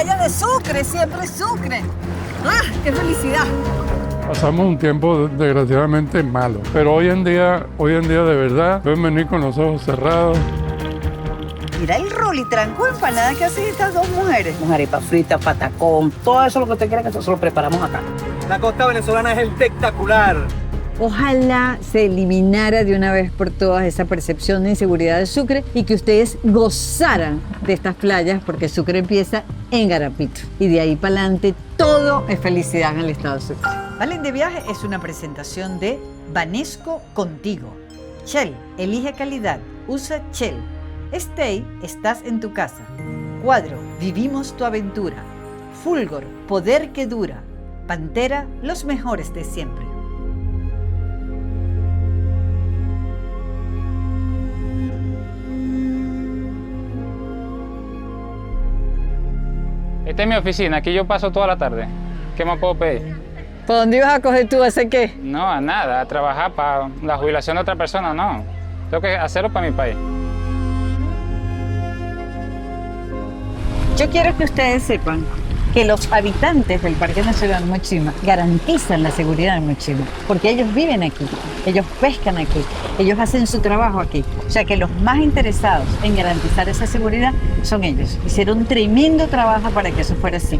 playa de Sucre, siempre Sucre. ¡Ah, qué felicidad! Pasamos un tiempo desgraciadamente malo, pero hoy en día de verdad pueden venir con los ojos cerrados. Mira el rolitranco empanada que hacen estas dos mujeres. Arepa frita, patacón, todo eso lo que usted quiera que nosotros lo preparamos acá. La costa venezolana es espectacular. Ojalá se eliminara de una vez por todas esa percepción de inseguridad de Sucre y que ustedes gozaran de estas playas, porque Sucre empieza en Garapito y de ahí para adelante todo es felicidad en el estado de Sucre. Valen de Viaje es una presentación de Banesco Contigo. Shell, elige calidad, usa Shell. Stay, estás en tu casa. Cuadro, vivimos tu aventura. Fulgor, poder que dura. Pantera, los mejores de siempre. Esta es mi oficina, aquí yo paso toda la tarde. ¿Qué más puedo pedir? ¿Por dónde ibas a coger tú ese qué? No, a nada, a trabajar para la jubilación de otra persona, no. Tengo que hacerlo para mi país. Yo quiero que ustedes sepan que los habitantes del Parque Nacional Mochima garantizan la seguridad en Mochima, porque ellos viven aquí, ellos pescan aquí, ellos hacen su trabajo aquí. O sea que los más interesados en garantizar esa seguridad son ellos. Hicieron un tremendo trabajo para que eso fuera así.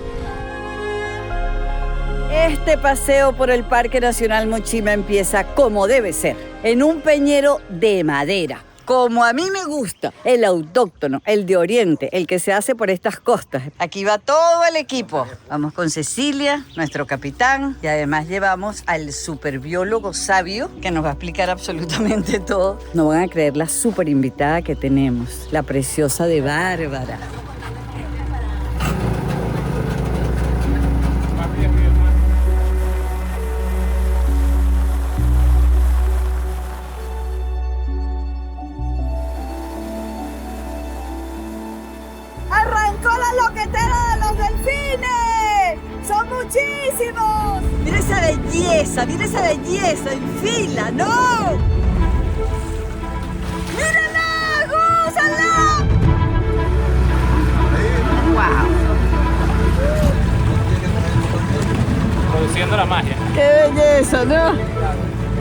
Este paseo por el Parque Nacional Mochima empieza como debe ser, en un peñero de madera. Como a mí me gusta, el autóctono, el de Oriente, el que se hace por estas costas. Aquí va todo el equipo. Vamos con Cecilia, nuestro capitán, y además llevamos al superbiólogo sabio que nos va a explicar absolutamente todo. No van a creer la super invitada que tenemos, la preciosa de Bárbara. ¡Arrancó la loquetera de los delfines! ¡Son muchísimos! ¡Mira esa belleza en fila! ¡No! ¡Mírenla! ¡Gózala! ¡Wow! Produciendo la magia. ¡Qué belleza, ¿no?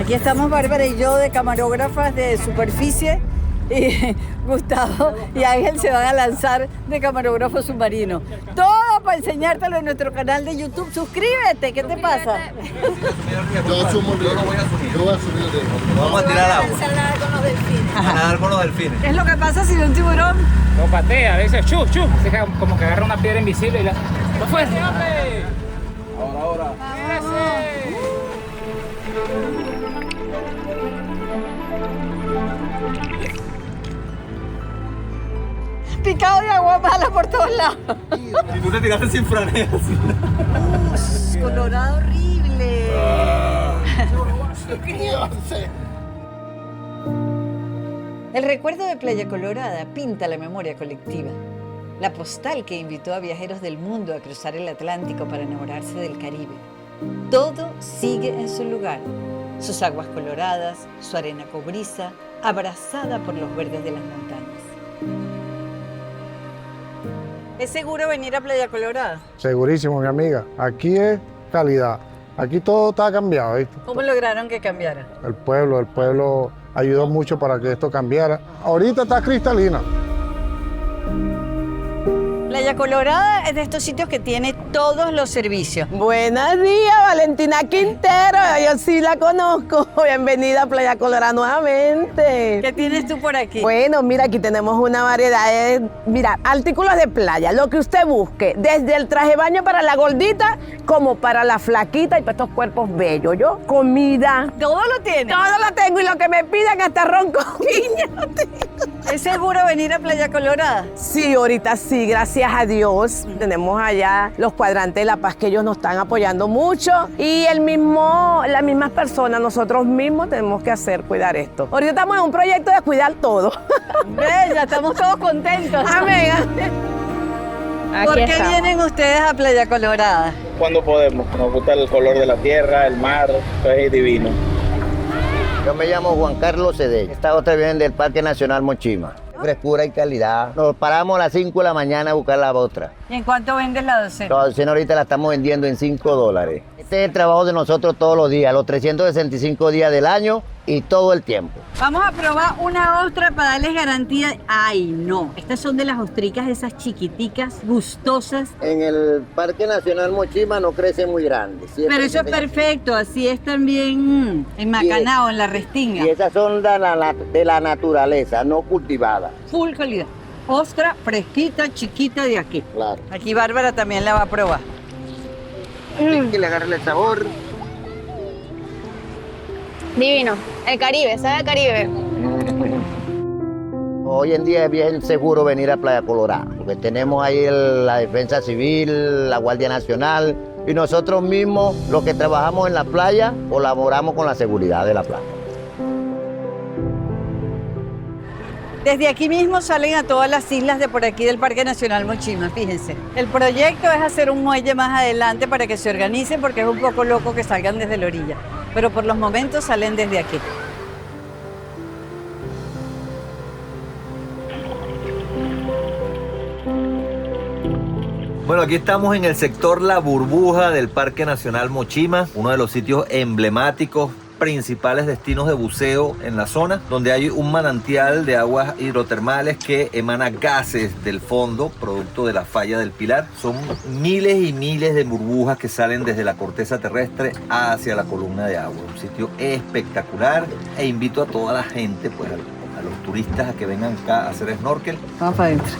Aquí estamos Bárbara y yo de camarógrafas de superficie. Y Gustavo y Ángel se van a lanzar de camarógrafo submarino. Todo para enseñártelo en nuestro canal de YouTube. Suscríbete, ¿qué te pasa? Yo asumo el riesgo. Yo voy a asumir el riesgo. Vamos a tirar al agua. A nadar con los delfines. A nadar con los delfines. ¿Qué es lo que pasa si un tiburón? Lo patea, a veces chup, chup. Deja como que agarra una piedra invisible y la... ¡No fue! ¡Hombre! Ahora. Picado de agua mala por todos lados. Y tú te tiraste sin franela. Colorado horrible. El recuerdo de Playa Colorada pinta la memoria colectiva. La postal que invitó a viajeros del mundo a cruzar el Atlántico para enamorarse del Caribe. Todo sigue en su lugar. Sus aguas coloradas, su arena cobriza, abrazada por los verdes de las montañas. ¿Es seguro venir a Playa Colorada? Segurísimo, mi amiga. Aquí es calidad. Aquí todo está cambiado, ¿viste? ¿Cómo lograron que cambiara? El pueblo ayudó mucho para que esto cambiara. Ahorita está cristalina. Playa Colorada es de estos sitios que tiene todos los servicios. Buenos días, Valentina Quintero. Yo sí la conozco. Bienvenida a Playa Colorada nuevamente. ¿Qué tienes tú por aquí? Bueno, mira, aquí tenemos una variedad de, mira, artículos de playa, lo que usted busque, desde el traje de baño para la gordita como para la flaquita y para estos cuerpos bellos, ¿yo? Comida. ¿Todo lo tiene? Todo lo tengo y lo que me pidan hasta ron con piña. ¿Es seguro venir a Playa Colorada? Sí, ahorita sí, gracias a Dios. Tenemos allá los cuadrantes de La Paz que ellos nos están apoyando mucho y las mismas personas, nosotros mismos tenemos que cuidar esto. Ahorita estamos en un proyecto de cuidar todo. Bella, estamos todos contentos. Amén. ¿Por qué vienen ustedes a Playa Colorada? Cuando podemos, nos gusta el color de la tierra, el mar, es divino. Yo me llamo Juan Carlos Cedel. Esta otra viene del Parque Nacional Mochima. frescura y calidad. Nos paramos a las 5 de la mañana a buscar la otra. ¿Y en cuánto vendes la docena? La docena ahorita la estamos vendiendo en $5. Este es el trabajo de nosotros todos los días, los 365 días del año y todo el tiempo. Vamos a probar una ostra para darles garantía. Ay, no. Estas son de las ostricas, esas chiquiticas, gustosas. En el Parque Nacional Mochima no crece muy grande. Pero eso es perfecto, así es también en Macanao, en la Restinga. Y esas son de la naturaleza, no cultivadas. Full calidad. Ostra fresquita, chiquita de aquí. Claro. Aquí Bárbara también la va a probar. Hay que le agarre el sabor. Divino. El Caribe, ¿sabe el Caribe? Hoy en día es bien seguro venir a Playa Colorada, porque tenemos ahí la Defensa Civil, la Guardia Nacional, y nosotros mismos, los que trabajamos en la playa, colaboramos con la seguridad de la playa. Desde aquí mismo salen a todas las islas de por aquí del Parque Nacional Mochima, fíjense. El proyecto es hacer un muelle más adelante para que se organicen porque es un poco loco que salgan desde la orilla. Pero por los momentos salen desde aquí. Bueno, aquí estamos en el sector La Burbuja del Parque Nacional Mochima, uno de los sitios emblemáticos, principales destinos de buceo en la zona, donde hay un manantial de aguas hidrotermales que emana gases del fondo, producto de la falla del Pilar. Son miles y miles de burbujas que salen desde la corteza terrestre hacia la columna de agua. Un sitio espectacular e invito a toda la gente, pues a los turistas a que vengan acá a hacer snorkel. Vamos para adentro.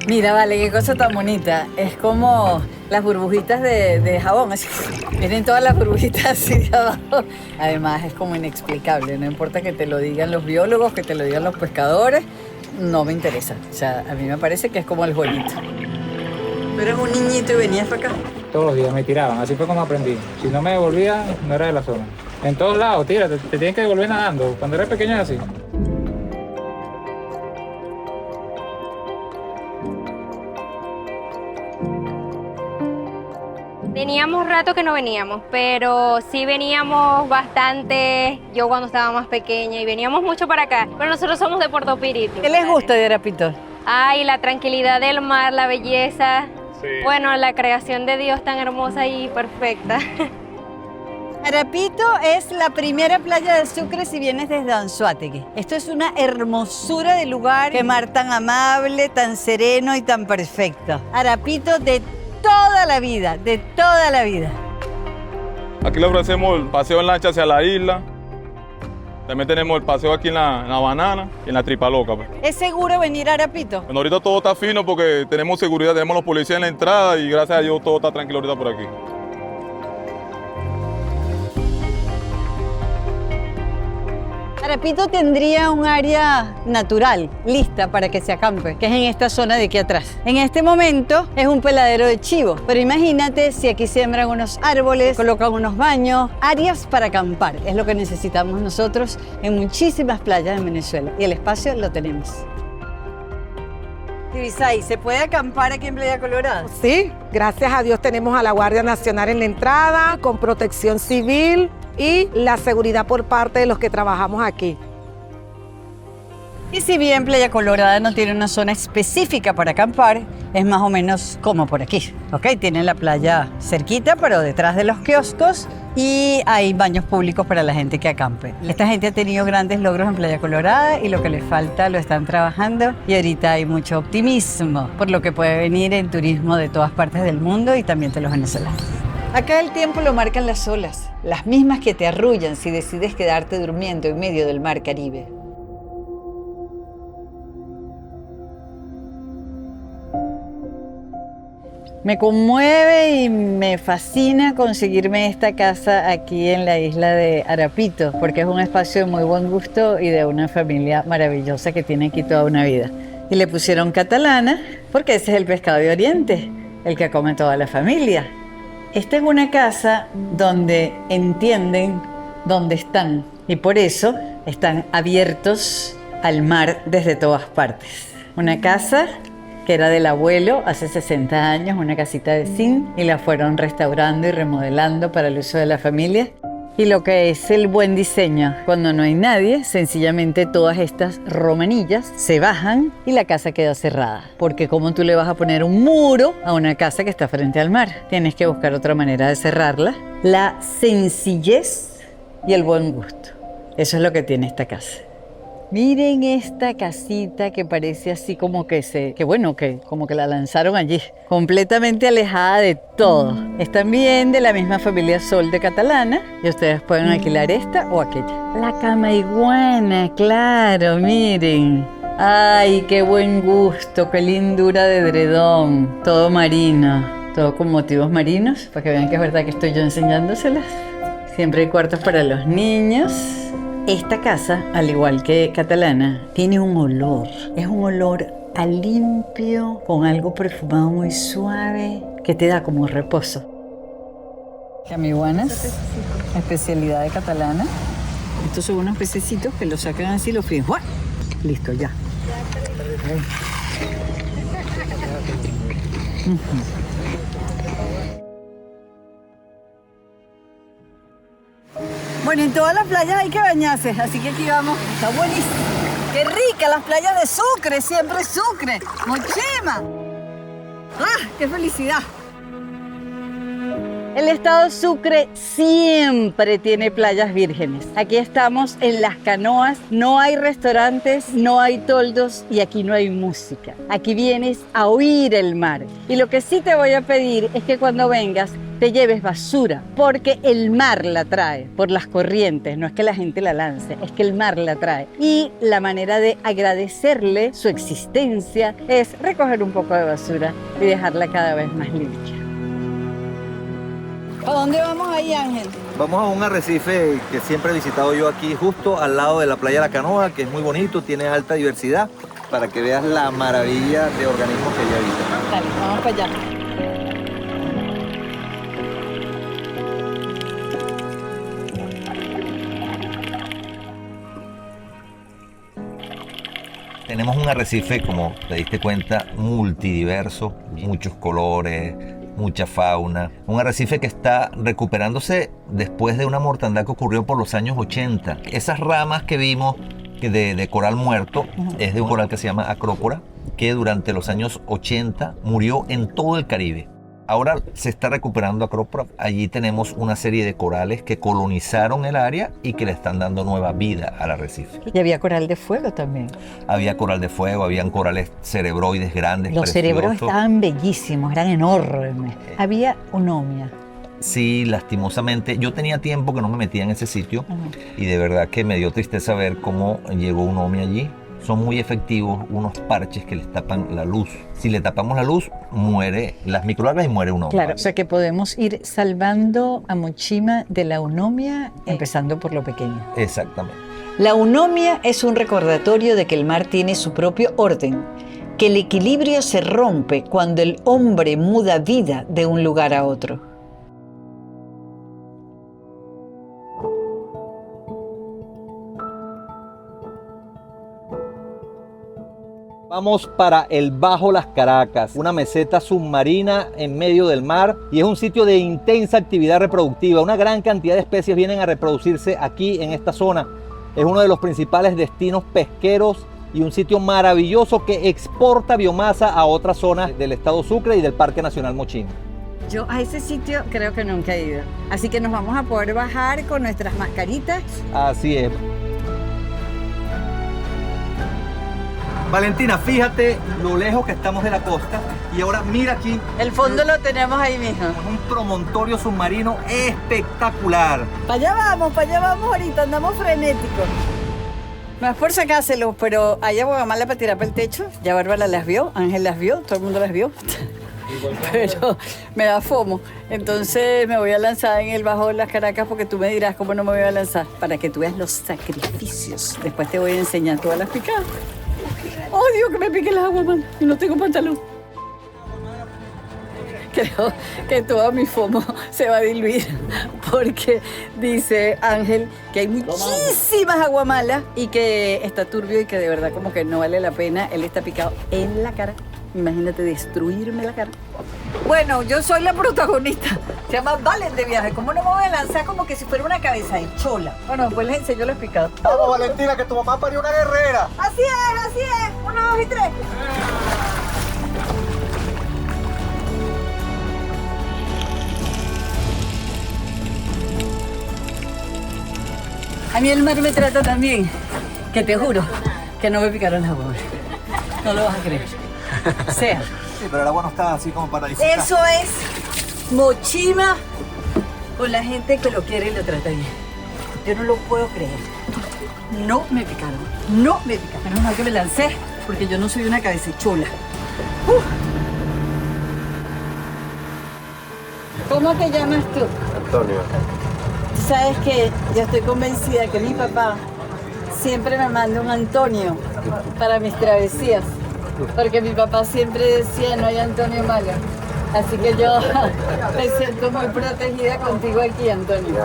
Mira, vale, qué cosa tan bonita. Es como las burbujitas de jabón. Así, vienen todas las burbujitas así de abajo. Además, es como inexplicable. No importa que te lo digan los biólogos, que te lo digan los pescadores. No me interesa. O sea, a mí me parece que es como el jueguito. Tú eres un niñito y venías para acá. Todos los días me tiraban, así fue como aprendí. Si no me devolvía, no era de la zona. En todos lados, tira, te tienen que devolver nadando. Cuando eres pequeño es así. Teníamos rato que no veníamos, pero sí veníamos bastante, yo cuando estaba más pequeña, y veníamos mucho para acá. Pero nosotros somos de Puerto Píritu. ¿Qué les gusta de Arapito? Ay, la tranquilidad del mar, la belleza. Sí. Bueno, la creación de Dios tan hermosa y perfecta. Arapito es la primera playa de Sucre si vienes desde Anzoátegui. Esto es una hermosura de lugar, qué mar tan amable, tan sereno y tan perfecto. Arapito de toda la vida, de toda la vida. Aquí le ofrecemos el paseo en lancha hacia la isla. También tenemos el paseo aquí en la Banana y en la Tripaloca. Pues. ¿Es seguro venir a Arapito? Bueno, ahorita todo está fino porque tenemos seguridad, tenemos los policías en la entrada y gracias a Dios todo está tranquilo ahorita por aquí. Arapito tendría un área natural, lista para que se acampe, que es en esta zona de aquí atrás. En este momento es un peladero de chivo, pero imagínate si aquí siembran unos árboles, colocan unos baños, áreas para acampar. Es lo que necesitamos nosotros en muchísimas playas en Venezuela y el espacio lo tenemos. Tibisay, ¿se puede acampar aquí en Playa Colorada? Sí, gracias a Dios tenemos a la Guardia Nacional en la entrada, con protección civil y la seguridad por parte de los que trabajamos aquí. Y si bien Playa Colorada no tiene una zona específica para acampar, es más o menos como por aquí, ¿ok? Tiene la playa cerquita, pero detrás de los kioscos y hay baños públicos para la gente que acampe. Esta gente ha tenido grandes logros en Playa Colorada y lo que les falta lo están trabajando y ahorita hay mucho optimismo por lo que puede venir en turismo de todas partes del mundo y también de los venezolanos. Acá el tiempo lo marcan las olas, las mismas que te arrullan si decides quedarte durmiendo en medio del mar Caribe. Me conmueve y me fascina conseguirme esta casa aquí en la isla de Arapito, porque es un espacio de muy buen gusto y de una familia maravillosa que tiene aquí toda una vida. Y le pusieron catalana porque ese es el pescado de Oriente, el que come toda la familia. Esta es una casa donde entienden dónde están y por eso están abiertos al mar desde todas partes. Una casa que era del abuelo hace 60 años, una casita de zinc, y la fueron restaurando y remodelando para el uso de la familia. Y lo que es el buen diseño, cuando no hay nadie, sencillamente todas estas romanillas se bajan y la casa queda cerrada. Porque ¿cómo tú le vas a poner un muro a una casa que está frente al mar? Tienes que buscar otra manera de cerrarla. La sencillez y el buen gusto. Eso es lo que tiene esta casa. Miren esta casita que parece así como que como que la lanzaron allí, completamente alejada de todo. Es también de la misma familia Sol de Catalana y ustedes pueden alquilar esta o aquella. La cama iguana, claro, miren. Ay, qué buen gusto, qué lindura de edredón, todo marino, todo con motivos marinos, para que vean que es verdad que estoy yo enseñándoselas. Siempre hay cuartos para los niños. Esta casa, al igual que Catalana, tiene un olor. Es un olor a limpio, con algo perfumado muy suave, que te da como reposo. Camiguanas, especialidad de Catalana. Estos son unos pececitos que los sacan así, los fríen. ¡Uah! Listo, ya. Bueno, en todas las playas hay que bañarse, así que aquí vamos. Está buenísimo. ¡Qué rica! Las playas de Sucre, siempre Sucre. Mochima. ¡Ah, qué felicidad! El estado Sucre siempre tiene playas vírgenes. Aquí estamos en las canoas, no hay restaurantes, no hay toldos y aquí no hay música. Aquí vienes a oír el mar. Y lo que sí te voy a pedir es que cuando vengas te lleves basura, porque el mar la trae por las corrientes, no es que la gente la lance, es que el mar la trae. Y la manera de agradecerle su existencia es recoger un poco de basura y dejarla cada vez más limpia. ¿A dónde vamos ahí, Ángel? Vamos a un arrecife que siempre he visitado yo aquí, justo al lado de la playa La Canoa, que es muy bonito, tiene alta diversidad, para que veas la maravilla de organismos que allá habitan. Dale, vamos para allá. Tenemos un arrecife, como te diste cuenta, multidiverso, muchos colores, mucha fauna. Un arrecife que está recuperándose después de una mortandad que ocurrió por los años 80. Esas ramas que vimos de coral muerto es de un coral que se llama Acrópora, que durante los años 80 murió en todo el Caribe. Ahora se está recuperando Acrópora. Allí tenemos una serie de corales que colonizaron el área y que le están dando nueva vida al arrecife. Y había coral de fuego también. Había coral de fuego, habían corales cerebroides grandes, Los cerebros estaban bellísimos, eran enormes. Había onomia. Sí, lastimosamente. Yo tenía tiempo que no me metía en ese sitio y de verdad que me dio tristeza ver cómo llegó onomia allí. Son muy efectivos unos parches que les tapan la luz. Si le tapamos la luz, muere las microalgas y muere un hombre. Claro, o sea que podemos ir salvando a Mochima de la onomia, empezando por lo pequeño. Exactamente. La onomia es un recordatorio de que el mar tiene su propio orden, que el equilibrio se rompe cuando el hombre muda vida de un lugar a otro. Vamos para el Bajo Las Caracas, una meseta submarina en medio del mar y es un sitio de intensa actividad reproductiva. Una gran cantidad de especies vienen a reproducirse aquí en esta zona. Es uno de los principales destinos pesqueros y un sitio maravilloso que exporta biomasa a otras zonas del estado Sucre y del Parque Nacional Mochima. Yo a ese sitio creo que nunca he ido. Así que nos vamos a poder bajar con nuestras mascaritas. Así es. Valentina, fíjate lo lejos que estamos de la costa y ahora mira aquí. El fondo lo tenemos ahí mismo. Es un promontorio submarino espectacular. Para allá vamos ahorita, andamos frenéticos. No es por sacárselo, pero hay agua mala para tirar para el techo. Ya Bárbara las vio, Ángel las vio, todo el mundo las vio. Pero me da fomo. Entonces me voy a lanzar en el Bajo de Las Caracas porque tú me dirás cómo no me voy a lanzar. Para que tú veas los sacrificios. Después te voy a enseñar todas las picadas. ¡Oh, Dios, que me pique el agua, man! Y no tengo pantalón. Creo que toda mi fomo se va a diluir porque dice Ángel que hay muchísimas aguamalas y que está turbio y que de verdad como que no vale la pena. Él está picado en la cara Imagínate destruirme la cara. Bueno, yo soy la protagonista. Se llama Valen de Viaje. ¿Cómo no me voy a lanzar como que si fuera una cabeza de chola? Bueno, después les enseño lo explicado. Vamos, Valentina, que tu mamá parió una guerrera. Así es, así es. 1, 2 y 3. A mí el mar me trata también, que te juro que no me picaron las bolas. No lo vas a creer. O sea, Sí, pero el agua no está así como para disfrutar. eso es Mochima con la gente que lo quiere y lo trata bien. Yo no lo puedo creer. No me picaron, no me picaron. Menos mal que me lancé, porque yo no soy una cabecechola. ¿Cómo te llamas tú? Antonio. Sabes que yo estoy convencida que mi papá siempre me manda un Antonio para mis travesías. Porque mi papá siempre decía, no hay Antonio malo. Así que yo me siento muy protegida contigo aquí, Antonio.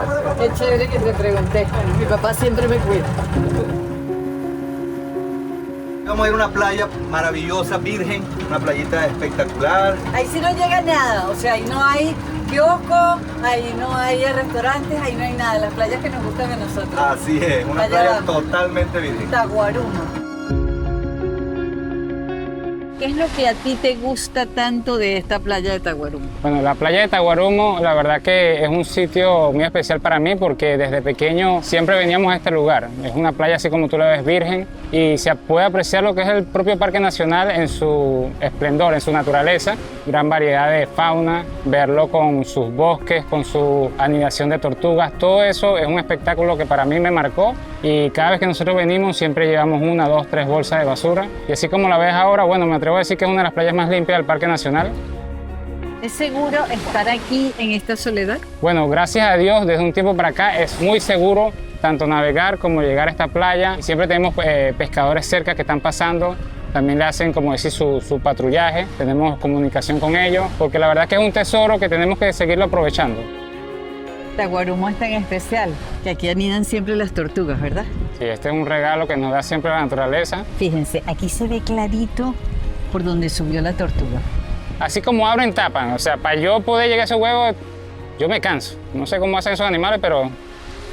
Es chévere que te pregunté. Mi papá siempre me cuida. Vamos a ir a una playa maravillosa, virgen, una playita espectacular. Ahí sí no llega nada. O sea, ahí no hay kiosco, ahí no hay restaurantes, ahí no hay nada. Las playas que nos gustan a nosotros. Así es, una playa totalmente virgen. Taguarumo. ¿Qué es lo que a ti te gusta tanto de esta playa de Taguarumo? Bueno, la playa de Taguarumo, la verdad que es un sitio muy especial para mí porque desde pequeño siempre veníamos a este lugar. Es una playa así como tú la ves, virgen, y se puede apreciar lo que es el propio Parque Nacional en su esplendor, en su naturaleza. Gran variedad de fauna, verlo con sus bosques, con su anidación de tortugas, todo eso es un espectáculo que para mí me marcó. Y cada vez que nosotros venimos siempre llevamos 1, 2, 3 bolsas de basura. Y así como la ves ahora, bueno, me atrevo a decir que es una de las playas más limpias del Parque Nacional. ¿Es seguro estar aquí en esta soledad? Bueno, gracias a Dios, desde un tiempo para acá es muy seguro tanto navegar como llegar a esta playa. Y siempre tenemos pescadores cerca que están pasando. También le hacen, como decir, su patrullaje. Tenemos comunicación con ellos, porque la verdad que es un tesoro que tenemos que seguirlo aprovechando. Taguarumo es tan especial que aquí anidan siempre las tortugas, ¿verdad? Sí, este es un regalo que nos da siempre la naturaleza. Fíjense, aquí se ve clarito por donde subió la tortuga. Así como abren, tapan. O sea, para yo poder llegar a esos huevos, yo me canso. No sé cómo hacen esos animales, pero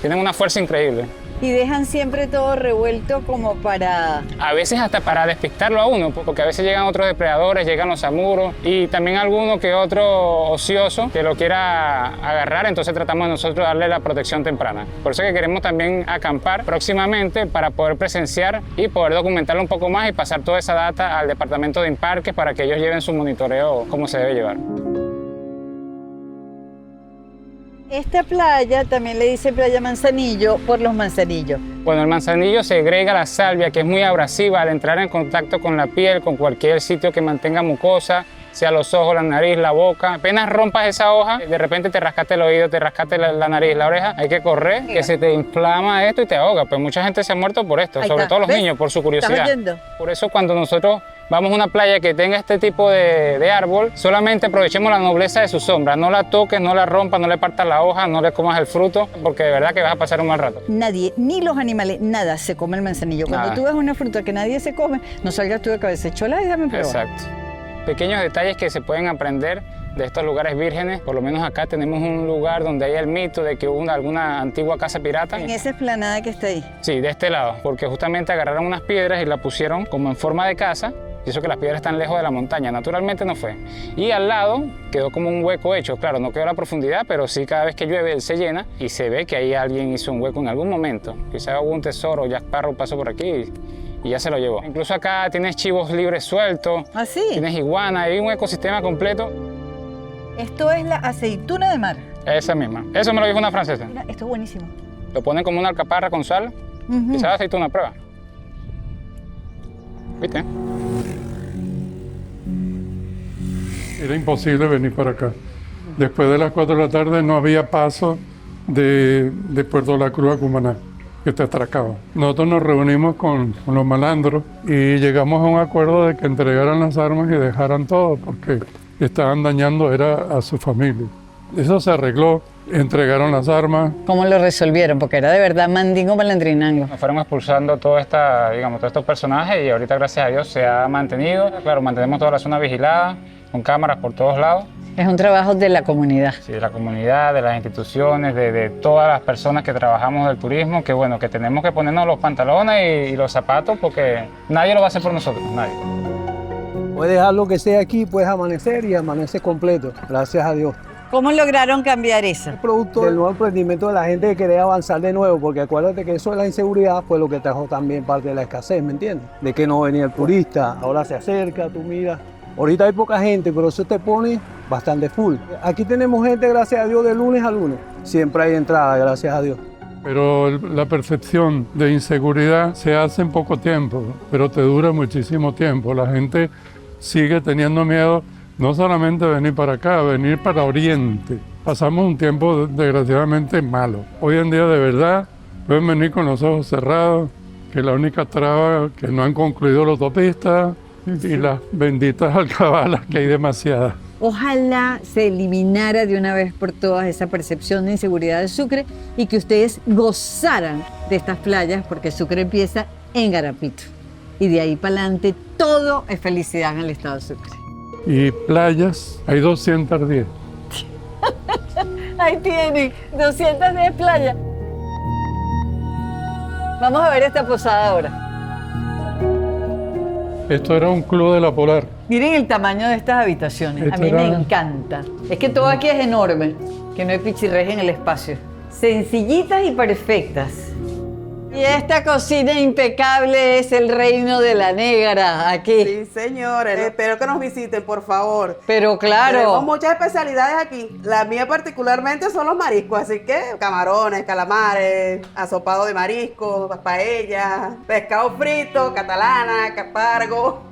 tienen una fuerza increíble. Y dejan siempre todo revuelto como para... A veces hasta para despistarlo a uno, porque a veces llegan otros depredadores, llegan los zamuros y también alguno que otro ocioso que lo quiera agarrar, entonces tratamos nosotros de darle la protección temprana. Por eso que queremos también acampar próximamente para poder presenciar y poder documentarlo un poco más y pasar toda esa data al departamento de INPARQUES para que ellos lleven su monitoreo como se debe llevar. Esta playa también le dicen playa Manzanillo por los manzanillos. Bueno, el manzanillo segrega la salvia, que es muy abrasiva al entrar en contacto con la piel, con cualquier sitio que mantenga mucosa, sea los ojos, la nariz, la boca. Apenas rompas esa hoja, de repente te rascaste el oído, te rascaste la nariz, la oreja, hay que correr, que se te inflama esto y te ahoga. Pues mucha gente se ha muerto por esto, sobre todo los niños, por su curiosidad. Por eso cuando nosotros vamos a una playa que tenga este tipo de árbol, solamente aprovechemos la nobleza de su sombra. No la toques, no la rompas, no le partas la hoja, no le comas el fruto, porque de verdad que vas a pasar un mal rato. Nadie, ni los animales, nada se come el manzanillo. Cuando tú ves una fruta que nadie se come, no salgas tú de cabeza chola y déjame probar. Exacto. Pequeños detalles que se pueden aprender de estos lugares vírgenes. Por lo menos acá tenemos un lugar donde hay el mito de que hubo alguna antigua casa pirata. ¿En esa esplanada que está ahí? Sí, de este lado, porque justamente agarraron unas piedras y la pusieron como en forma de casa. Y eso que las piedras están lejos de la montaña, naturalmente no fue. Y al lado quedó como un hueco hecho, claro, no quedó a la profundidad, pero sí cada vez que llueve él se llena y se ve que ahí alguien hizo un hueco en algún momento. Quizá hubo un tesoro, Jack Sparrow pasó por aquí y ya se lo llevó. Incluso acá tienes chivos libres sueltos, tienes iguana, hay un ecosistema completo. Esto es la aceituna de mar. Esa misma, eso me lo dijo una francesa. Mira, esto es buenísimo. Lo ponen como una alcaparra con sal y sabe aceituna, prueba. ¿Viste? Era imposible venir para acá. Después de las 4 de la tarde no había paso de Puerto La Cruz a Cumaná, que te atracaba. Nosotros nos reunimos con los malandros y llegamos a un acuerdo de que entregaran las armas y dejaran todo, porque estaban dañando a su familia. Eso se arregló, entregaron las armas. ¿Cómo lo resolvieron? Porque era de verdad mandingo malandrinango. Nos fueron expulsando todos estos personajes y ahorita, gracias a Dios, se ha mantenido. Claro, mantenemos toda la zona vigilada, con cámaras por todos lados. Es un trabajo de la comunidad. Sí, de la comunidad, de las instituciones, de todas las personas que trabajamos del turismo, que bueno, que tenemos que ponernos los pantalones y los zapatos porque nadie lo va a hacer por nosotros, nadie. Puedes dejar lo que sea aquí, puedes amanecer y amanece completo, gracias a Dios. ¿Cómo lograron cambiar eso? Es producto del nuevo emprendimiento de la gente que quería avanzar de nuevo, porque acuérdate que eso de la inseguridad fue lo que trajo también parte de la escasez, ¿me entiendes? De que no venía el turista, ahora se acerca, tú miras. Ahorita hay poca gente, pero eso te pone bastante full. Aquí tenemos gente, gracias a Dios, de lunes a lunes. Siempre hay entrada, gracias a Dios. Pero la percepción de inseguridad se hace en poco tiempo, pero te dura muchísimo tiempo. La gente sigue teniendo miedo, no solamente venir para acá, venir para Oriente. Pasamos un tiempo desgraciadamente malo. Hoy en día de verdad pueden venir con los ojos cerrados, que la única traba que no han concluido la autopista y las benditas alcabalas, que hay demasiadas. Ojalá se eliminara de una vez por todas esa percepción de inseguridad de Sucre y que ustedes gozaran de estas playas, porque Sucre empieza en Garapito. Y de ahí para adelante todo es felicidad en el estado de Sucre. Y playas, hay 210. Ahí tienen, 210 playas. Vamos a ver esta posada ahora. Esto era un club de la Polar. Miren el tamaño de estas habitaciones. A mí me encanta. Es que todo aquí es enorme, que no hay pichirres en el espacio. Sencillitas y perfectas. Y esta cocina impecable es el reino de la negra aquí. Sí, señores. Espero que nos visiten, por favor. Pero claro. Tenemos muchas especialidades aquí. La mía particularmente son los mariscos, así que camarones, calamares, asopado de mariscos, paella, pescado frito, catalana, capargo.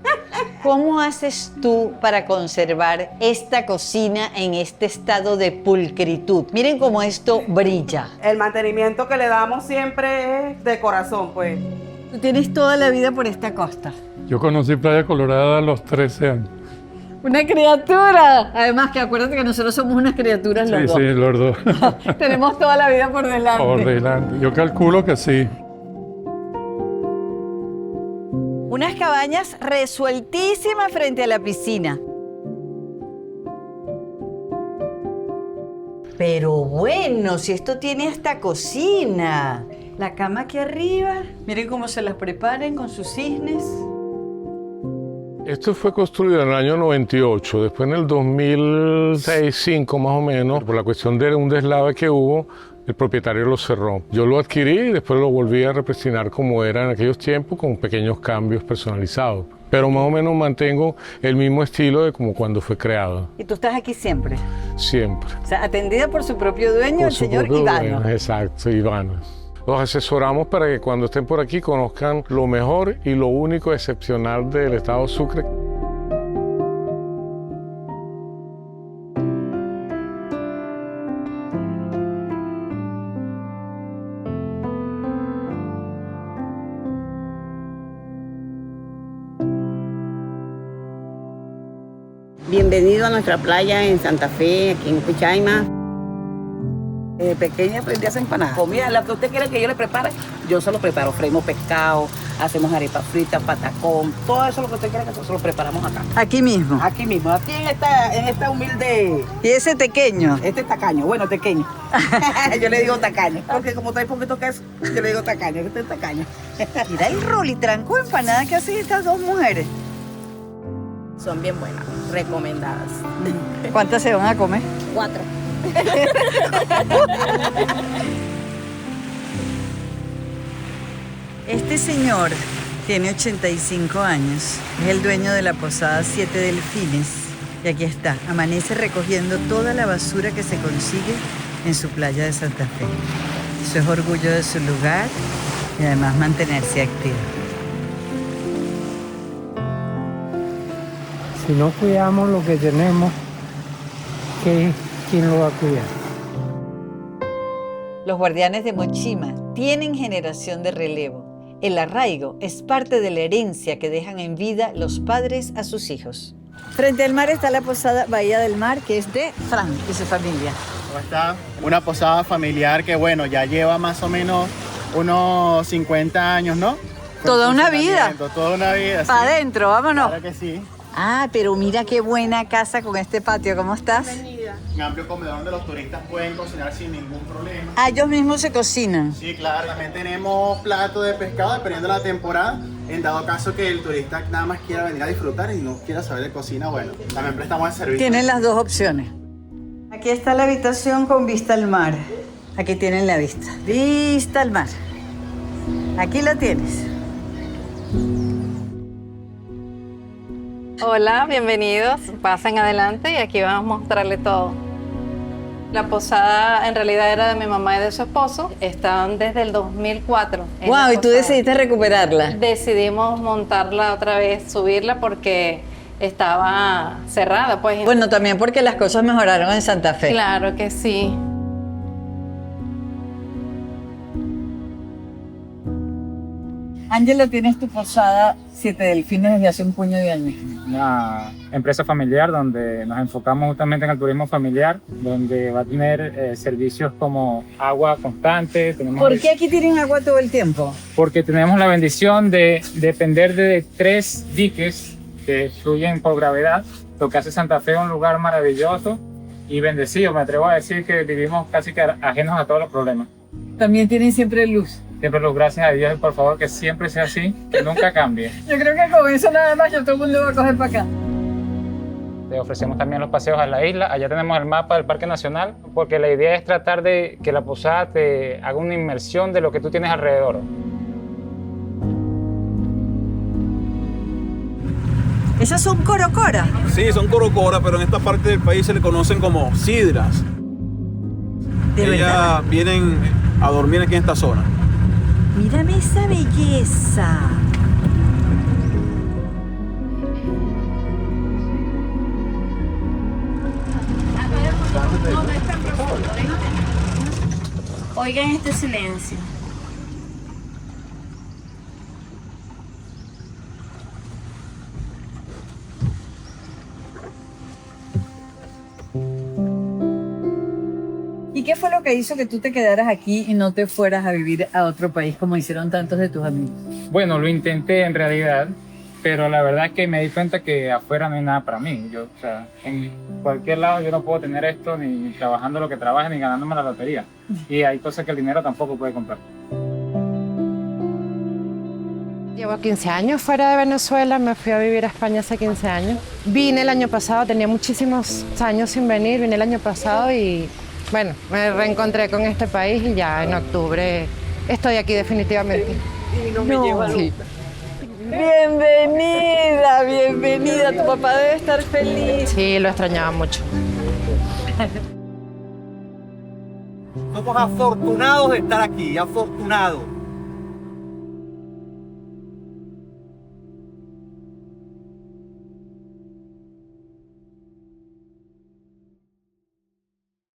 ¿Cómo haces tú para conservar esta cocina en este estado de pulcritud? Miren cómo esto brilla. El mantenimiento que le damos siempre es de corazón, pues. Tú tienes toda la vida por esta costa. Yo conocí Playa Colorada a los 13 años. ¡Una criatura! Además que acuérdate que nosotros somos unas criaturas los dos. Sí, los dos. Tenemos toda la vida por delante. Por delante. Yo calculo que sí. Unas cabañas resueltísimas frente a la piscina. Pero bueno, si esto tiene hasta cocina. La cama aquí arriba. Miren cómo se las preparan con sus cisnes. Esto fue construido en el año 98, después en el 2006-2005 más o menos, por la cuestión de un deslave que hubo, el propietario lo cerró. Yo lo adquirí y después lo volví a represinar como era en aquellos tiempos, con pequeños cambios personalizados. Pero más o menos mantengo el mismo estilo de como cuando fue creado. ¿Y tú estás aquí siempre? Siempre. O sea, atendida por su propio dueño, el señor Ivano. Exacto, Ivano. Los asesoramos para que cuando estén por aquí conozcan lo mejor y lo único excepcional del estado Sucre. Bienvenido a nuestra playa en Santa Fe, aquí en Pichaima. Desde pequeña aprendí a hacer empanadas. Comida, la que usted quiera que yo le prepare, yo se lo preparo. Freímos pescado, hacemos arepas fritas, patacón, todo eso lo que usted quiera que nosotros lo preparamos acá. ¿Aquí mismo? Aquí mismo, aquí en esta humilde... ¿Y ese tequeño? Este es tacaño, bueno, tequeño. Yo le digo tacaño, porque como trae poquito queso, yo le digo tacaño, este es tacaño. Mira el rolitranco de empanada que hacen estas dos mujeres. Son bien buenas, recomendadas. ¿Cuántas se van a comer? 4. Este señor tiene 85 años, es el dueño de la posada 7 Delfines y aquí está, amanece recogiendo toda la basura que se consigue en su playa de Santa Fe. Eso es orgullo de su lugar y además mantenerse activo. Si no cuidamos lo que tenemos, ¿quién lo va a cuidar? Los guardianes de Mochima tienen generación de relevo. El arraigo es parte de la herencia que dejan en vida los padres a sus hijos. Frente al mar está la posada Bahía del Mar, que es de Frank y su familia. ¿Cómo está? Una posada familiar que, bueno, ya lleva más o menos unos 50 años, ¿no? Toda una vida. Toda una vida, sí. Para adentro, vámonos. Claro que sí. Ah, pero mira qué buena casa con este patio. ¿Cómo estás? Un amplio comedor donde los turistas pueden cocinar sin ningún problema. Ah, ellos mismos se cocinan. Sí, claro. También tenemos plato de pescado dependiendo de la temporada. En dado caso que el turista nada más quiera venir a disfrutar y no quiera saber de cocina, bueno, también prestamos el servicio. Tienen las dos opciones. Aquí está la habitación con vista al mar. Aquí tienen la vista. Vista al mar. Aquí lo tienes. Hola, bienvenidos. Pasen adelante y aquí vamos a mostrarle todo. La posada en realidad era de mi mamá y de su esposo. Estaban desde el 2004. Wow, ¿y tú decidiste recuperarla? Decidimos montarla otra vez, subirla porque estaba cerrada, pues. Bueno, también porque las cosas mejoraron en Santa Fe. Claro que sí. Ángelo, tienes tu posada Siete Delfines desde hace un puño de años. Una empresa familiar donde nos enfocamos justamente en el turismo familiar, donde va a tener servicios como agua constante. ¿Por qué aquí tienen agua todo el tiempo? Porque tenemos la bendición de depender de 3 diques que fluyen por gravedad, lo que hace Santa Fe un lugar maravilloso y bendecido. Me atrevo a decir que vivimos casi que ajenos a todos los problemas. También tienen siempre luz. Siempre los gracias a Dios y por favor que siempre sea así, que nunca cambie. Yo creo que con eso nada más todo el mundo va a coger para acá. Te ofrecemos también los paseos a la isla. Allá tenemos el mapa del Parque Nacional, porque la idea es tratar de que la posada te haga una inmersión de lo que tú tienes alrededor. ¿Esas son corocoras? Sí, son corocoras, pero en esta parte del país se le conocen como sidras. Ellas vienen a dormir aquí en esta zona. Mírame esa belleza. Oigan este silencio. ¿Y qué fue lo que hizo que tú te quedaras aquí y no te fueras a vivir a otro país como hicieron tantos de tus amigos? Bueno, lo intenté en realidad, pero la verdad es que me di cuenta que afuera no hay nada para mí. Yo, o sea, en cualquier lado yo no puedo tener esto ni trabajando lo que trabaje ni ganándome la lotería. Y hay cosas que el dinero tampoco puede comprar. Llevo 15 años fuera de Venezuela, me fui a vivir a España hace 15 años. Vine el año pasado, tenía muchísimos años sin venir, vine el año pasado y bueno, me reencontré con este país y ya en octubre estoy aquí definitivamente. Sí. Bienvenida, bienvenida. Tu papá debe estar feliz. Sí, lo extrañaba mucho. Somos afortunados de estar aquí, afortunados.